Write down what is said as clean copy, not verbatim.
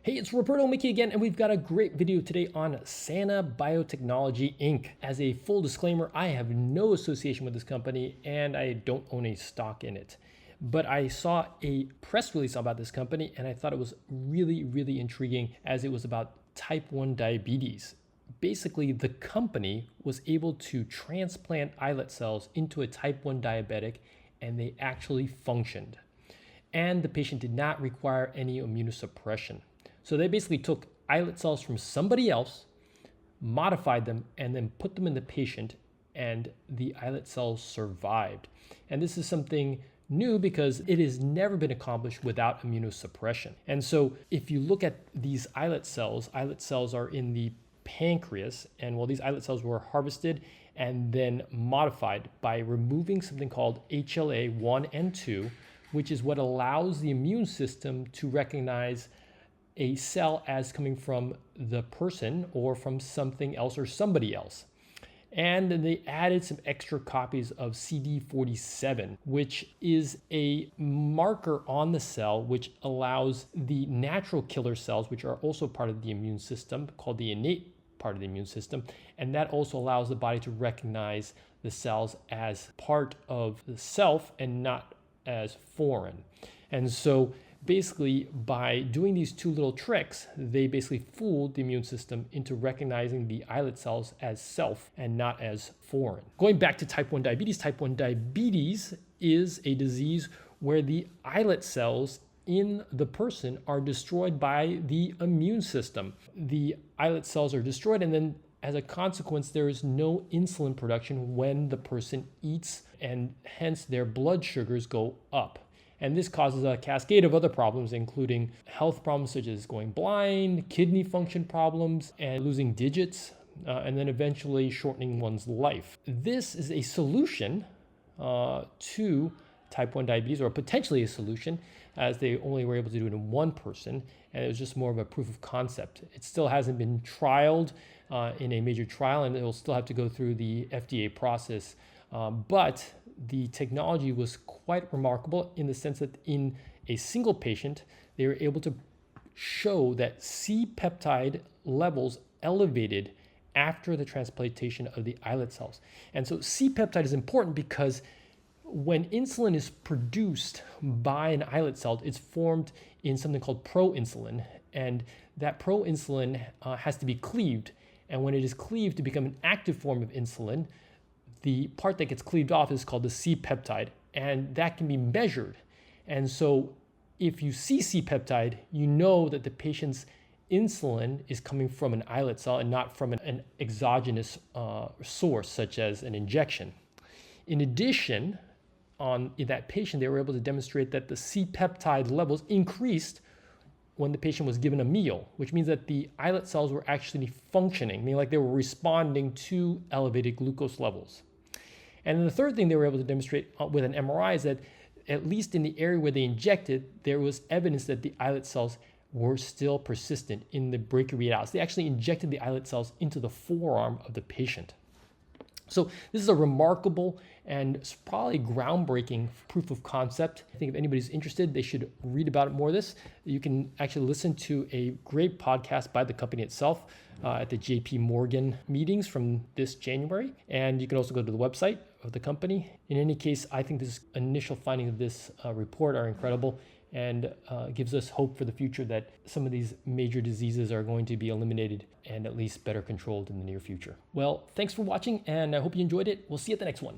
Hey, it's Roberto Mickey again, and we've got a great video today on Sana Biotechnology Inc. As a full disclaimer, I have no association with this company and I don't own a stock in it. But I saw a press release about this company and I thought it was really intriguing as it was about type 1 diabetes. Basically, the company was able to transplant islet cells into a type 1 diabetic and they actually functioned. And the patient did not require any immunosuppression. So they basically took islet cells from somebody else, modified them, and then put them in the patient, and the islet cells survived. And this is something new because it has never been accomplished without immunosuppression. And so if you look at these islet cells are in the pancreas, and these islet cells were harvested and then modified by removing something called HLA I and II, which is what allows the immune system to recognize a cell as coming from the person or from something else or somebody else. And then they added some extra copies of CD47, which is a marker on the cell which allows the natural killer cells, which are also part of the immune system, called the innate part of the immune system, and that also allows the body to recognize the cells as part of the self and not as foreign. And so basically, by doing these two little tricks, they basically fooled the immune system into recognizing the islet cells as self and not as foreign. Going back to type 1 diabetes is a disease where the islet cells in the person are destroyed by the immune system. The islet cells are destroyed, and then as a consequence, there is no insulin production when the person eats, and hence their blood sugars go up. And this causes a cascade of other problems, including health problems such as going blind, kidney function problems, and losing digits, and then eventually shortening one's life. This is a solution to type 1 diabetes, or potentially a solution, as they only were able to do it in one person, and it was just more of a proof of concept. It still hasn't been trialed in a major trial, and it will still have to go through the FDA process. But the technology was quite remarkable in the sense that in a single patient, they were able to show that c-peptide levels elevated after the transplantation of the islet cells. And so c-peptide is important because when insulin is produced by an islet cell, it's formed in something called proinsulin, and that proinsulin has to be cleaved. And when it is cleaved to become an active form of insulin, the part that gets cleaved off is called the c-peptide, and that can be measured. And so if you see c-peptide, you know that the patient's insulin is coming from an islet cell and not from an exogenous source, such as an injection. In addition, in that patient, they were able to demonstrate that the c-peptide levels increased when the patient was given a meal, which means that the islet cells were actually functioning, meaning like they were responding to elevated glucose levels. And then the third thing they were able to demonstrate with an MRI is that at least in the area where they injected, there was evidence that the islet cells were still persistent in the brachioradialis. They actually injected the islet cells into the forearm of the patient. So this is a remarkable and probably groundbreaking proof of concept. I think if anybody's interested, they should read about it more of this. You can actually listen to a great podcast by the company itself at the JP Morgan meetings from this January. And you can also go to the website of the company. In any case, I think this initial findings of this report are incredible and gives us hope for the future that some of these major diseases are going to be eliminated and at least better controlled in the near future. Well, thanks for watching, and I hope you enjoyed it. We'll see you at the next one.